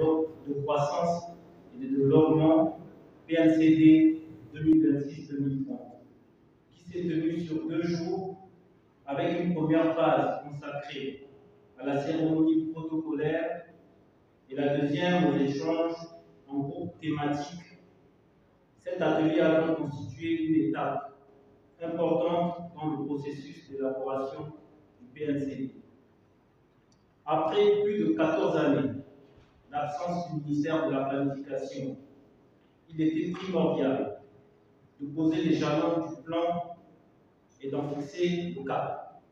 de croissance et de développement PNCD 2026-2030, qui s'est tenu sur 2 jours avec une première phase consacrée à la cérémonie protocolaire et la deuxième aux échanges en groupe thématique. Cet atelier a donc constitué une étape importante dans le processus d'élaboration du PNCD. Après plus de 14 années d'absence du ministère de la Planification, il était primordial de poser les jalons du plan et d'en fixer le cap,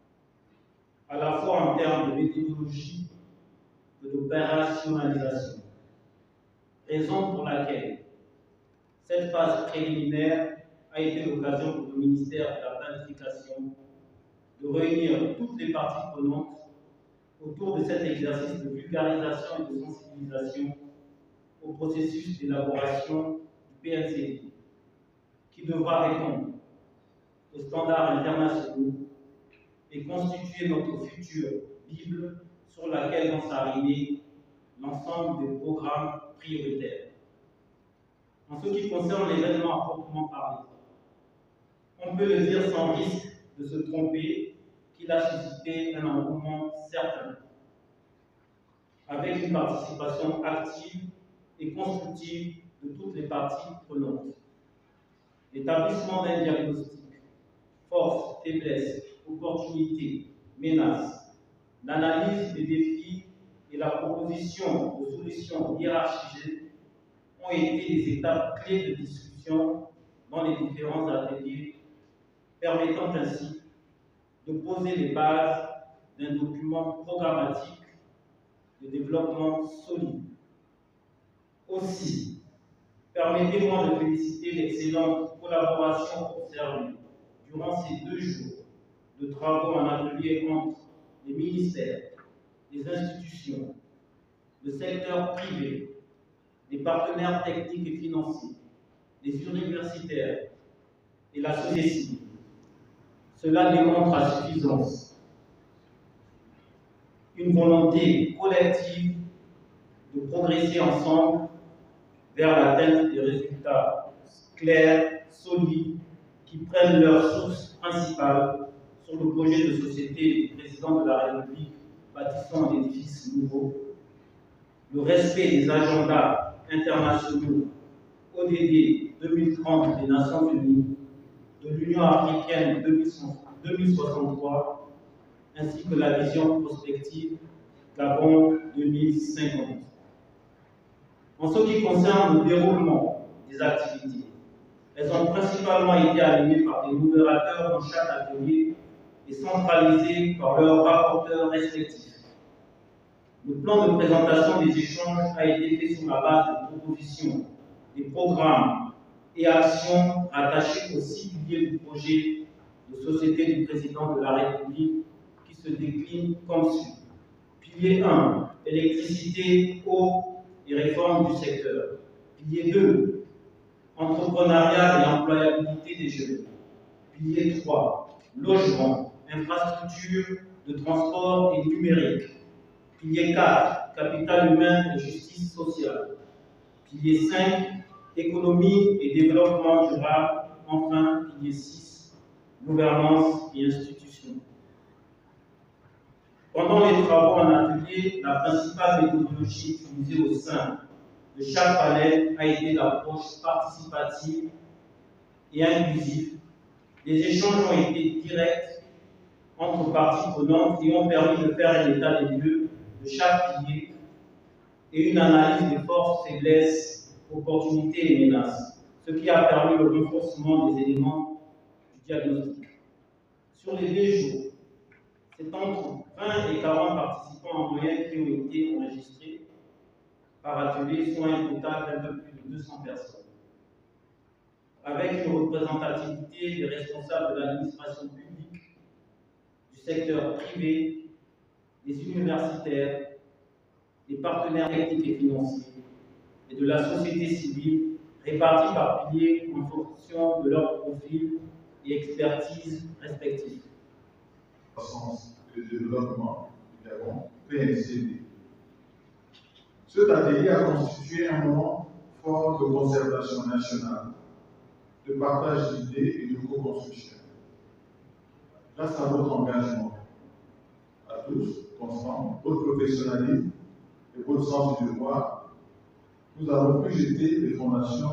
à la fois en termes de méthodologie et d'opérationnalisation. Raison pour laquelle cette phase préliminaire a été l'occasion pour le ministère de la Planification de réunir toutes les parties prenantes autour de cet exercice de vulgarisation et de sensibilisation au processus d'élaboration du PNCD, qui devra répondre aux standards internationaux et constituer notre future Bible sur laquelle vont s'arrimer l'ensemble des programmes prioritaires. En ce qui concerne l'événement à proprement parler, on peut le dire sans risque de se tromper qu'il a suscité un engouement certain, avec une participation active et constructive de toutes les parties prenantes. L'établissement d'un diagnostic, forces, faiblesses, opportunités, menaces, l'analyse des défis et la proposition de solutions hiérarchisées ont été des étapes clés de discussion dans les différents ateliers, permettant ainsi de poser les bases d'un document programmatique de développement solide. Aussi, permettez-moi de féliciter l'excellente collaboration observée durant ces 2 jours de travaux en atelier entre les ministères, les institutions, le secteur privé, les partenaires techniques et financiers, les universitaires et la société civile. Cela démontre à suffisance une volonté collective de progresser ensemble vers l'atteinte des résultats clairs, solides, qui prennent leur source principale sur le projet de société du président de la République bâtissant un édifice nouveau, le respect des agendas internationaux ODD 2030 des Nations Unies, de l'Union africaine 2063, ainsi que la vision prospective Gabon 2050. En ce qui concerne le déroulement des activités, elles ont principalement été animées par des modérateurs dans chaque atelier et centralisées par leurs rapporteurs respectifs. Le plan de présentation des échanges a été fait sur la base de propositions, des programmes et actions rattachées aux 6 piliers du projet de société du président de la République qui se décline comme suit. Pilier 1, électricité, eau et réforme du secteur. Pilier 2, entrepreneuriat et employabilité des jeunes. Pilier 3, logement, infrastructure de transport et numérique. Pilier 4, capital humain et justice sociale. Pilier 5, économie et développement durable. Enfin, pilier 6, gouvernance et institutions. Pendant les travaux en atelier, la principale méthodologie utilisée au sein de chaque panel a été l'approche participative et inclusive. Les échanges ont été directs entre parties prenantes et ont permis de faire un état des lieux de chaque pilier et une analyse des forces, faiblesses, opportunités et menaces, ce qui a permis le renforcement des éléments du diagnostic. Sur les 2 jours, c'est entre 20 et 40 participants en moyenne qui ont été enregistrés par atelier, soit un total d'un peu plus de 200 personnes, avec une représentativité des responsables de l'administration publique, du secteur privé, des universitaires, des partenaires techniques et financiers et de la société civile, répartis par piliers en fonction de leur profil et expertise respectifs. Croissance et développement du Gabon, PNCD. Cet atelier a constitué un moment fort de concertation nationale, de partage d'idées et de co-construction. Grâce à votre engagement, à tous, constant, votre professionnalisme et votre sens du devoir, nous avons pu jeter les fondations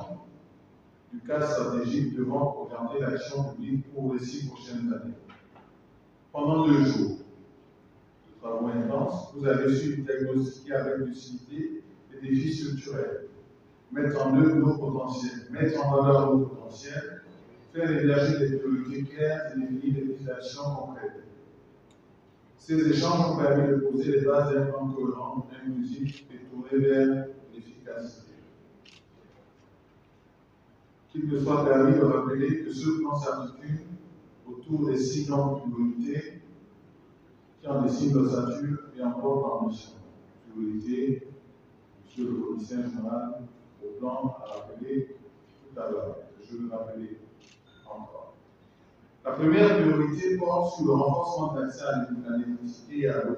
du cadre stratégique devant orienter l'action publique pour les 6 prochaines années. Pendant 2 jours de travaux intenses, vous avez su diagnostiquer avec lucidité les défis structurels, mettre en œuvre nos potentiels, mettre en valeur nos potentiels, faire émerger des priorités claires et définir des pistes d'action concrètes. Ces échanges ont permis de poser les bases d'un plan cohérent, inclusif et tourné vers l'efficacité. Qu'il me soit permis de rappeler que ce plan s'articule autour des 6 grandes priorités qui en dessinent l'ossature et encore par mission. Priorité, monsieur le commissaire général, au plan à rappeler tout à l'heure. Je veux le rappeler encore. La première priorité porte sur le renforcement de l'accès à l'électricité et à l'eau,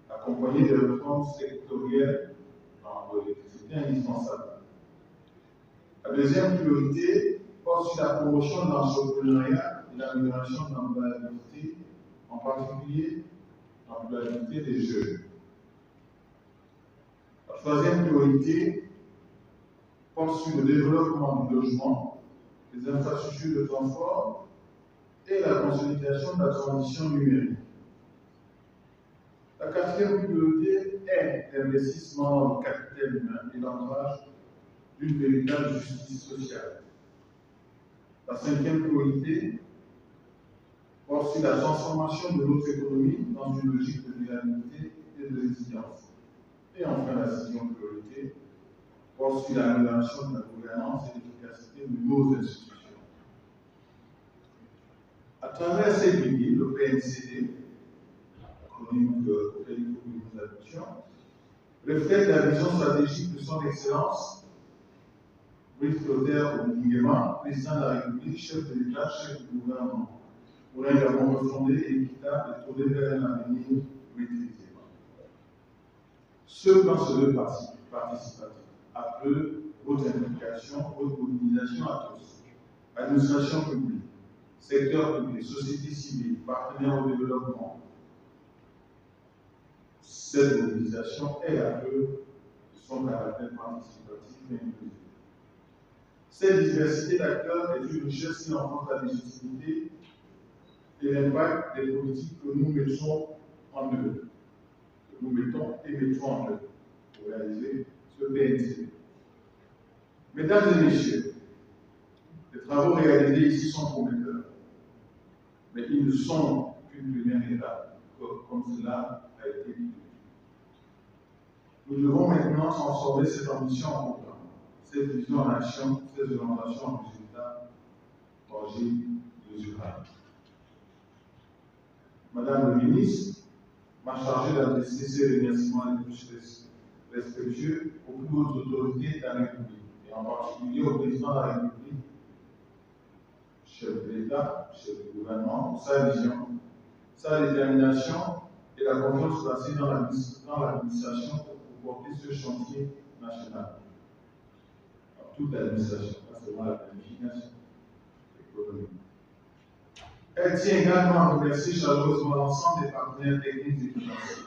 accompagné de réformes sectorielles en l'électricité indispensables. La deuxième priorité porte sur la promotion de l'entrepreneuriat et l'amélioration de l'employabilité, en particulier l'employabilité des jeunes. La troisième priorité porte sur le développement du logement, des infrastructures de transport et la consolidation de la transition numérique. La quatrième priorité est l'investissement dans le capital humain et l'ancrage d'une véritable justice sociale. La cinquième priorité porte sur la transformation de notre économie dans une logique de durabilité et de résilience. Et enfin, la sixième priorité porte sur l'amélioration de la gouvernance et l'efficacité de nos institutions. À travers ces piliers, le PNCD, acronyme auquel il faut que nous adoptions, reflète la vision stratégique de son Excellence, Brice Clotaire Oligema, président de la République, chef de l'État, chef du gouvernement, pour un Gabon refondé et équitable et tourné vers un avenir maîtrisé. Ce plan se veut participatif, appelle votre implication, votre mobilisation à tous, administration publique, secteur public, société civile, partenaires au développement. Cette mobilisation est à peu de son caractère participatif et inclusif. Cette diversité d'acteurs est une richesse qui renforce la légitimité et l'impact des politiques que nous mettons en œuvre, que nous mettons et mettons en œuvre pour réaliser ce PNC. Mesdames et messieurs, les travaux réalisés ici sont prometteurs, mais ils ne sont qu'une première étape, comme cela a été dit. Nous devons maintenant transformer cette ambition en programme, cette vision en action, ces orientations en résultats tangibles, mesurables. Madame le ministre m'a chargé d'adresser ces remerciements les plus respectueux aux plus hautes autorités de la République, et en particulier au président de la République, chef de l'État, chef du gouvernement, pour sa vision, sa détermination et la confiance placée dans l'administration pour porter ce chantier national. Dans toute l'administration, pas seulement la planification économique. Elle tient également à remercier chaleureusement l'ensemble des partenaires techniques et financiers,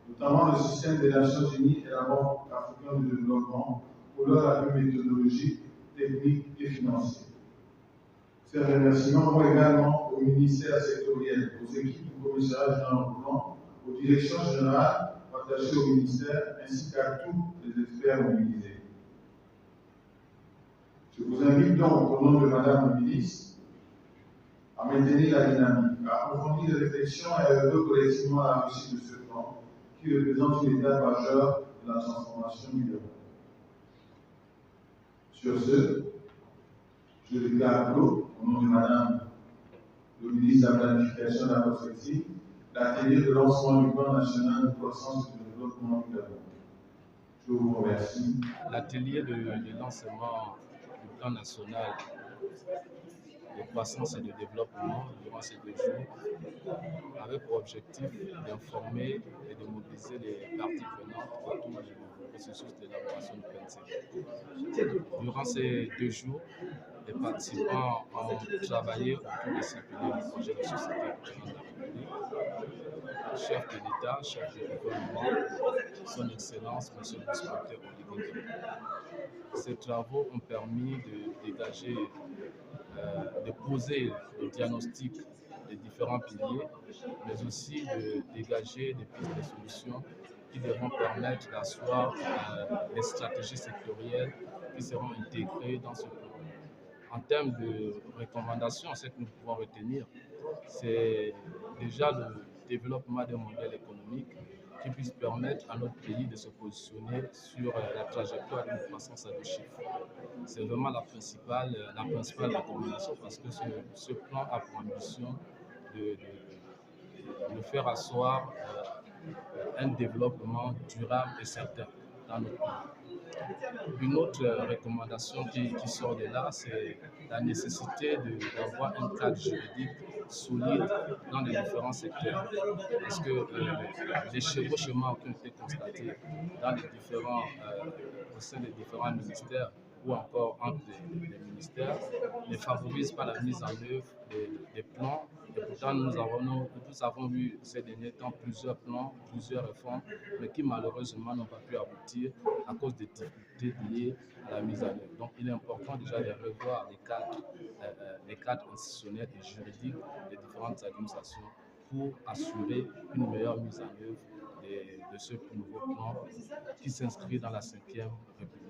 notamment le système des Nations Unies et la Banque africaine de développement, pour leur appui méthodologique, technique et financier. Ces remerciements vont également aux ministères sectoriels, aux équipes du commissariat général au plan, aux directions générales rattachées au ministère, ainsi qu'à tous les experts mobilisés. Je vous invite donc, au nom de Madame le ministre, à maintenir la dynamique, à approfondir les réflexions et à œuvrer collectivement à la réussite de ce plan, qui représente une étape majeure de la transformation du Gabon. Sur ce, je déclare clos, au nom de Madame le ministre de la Planification et de la Prospective, l'atelier de lancement du plan national de croissance et de développement du Gabon. Je vous remercie. L'atelier de lancement du plan national de croissance et de développement durant ces 2 jours avait pour objectif d'informer et de mobiliser les parties prenantes autour processus d'élaboration du PNC. Durant ces 2 jours, les participants ont travaillé autour de ces piliers du projet de société président de la République, chef de l'État, chef du gouvernement, son Excellence, M. le vice-président Oligui Nguema. Ces travaux ont permis de dégager, de poser le diagnostic des différents piliers, mais aussi de dégager des pistes de solutions qui devront permettre d'asseoir les stratégies sectorielles qui seront intégrées dans ce plan. En termes de recommandations, ce que nous pouvons retenir, c'est déjà le développement d'un modèle économique qui puisse permettre à notre pays de se positionner sur la trajectoire d'une croissance à 2 chiffres. C'est vraiment la principale recommandation parce que ce plan a pour ambition de faire asseoir un développement durable et certain dans notre pays. Une autre recommandation qui sort de là, c'est la nécessité d'avoir un cadre juridique solide dans les différents secteurs. Parce que les chevauchements qui ont été constatés au sein des différents ministères ou encore entre les ministères ne favorisent pas la mise en œuvre des plans. Et pourtant, nous avons vu ces derniers temps plusieurs plans, plusieurs réformes, mais qui malheureusement n'ont pas pu aboutir à cause des difficultés liées à la mise en œuvre. Donc, il est important déjà de revoir les cadres institutionnels et juridiques des différentes administrations pour assurer une meilleure mise en œuvre de ce nouveau plan qui s'inscrit dans la 5e République.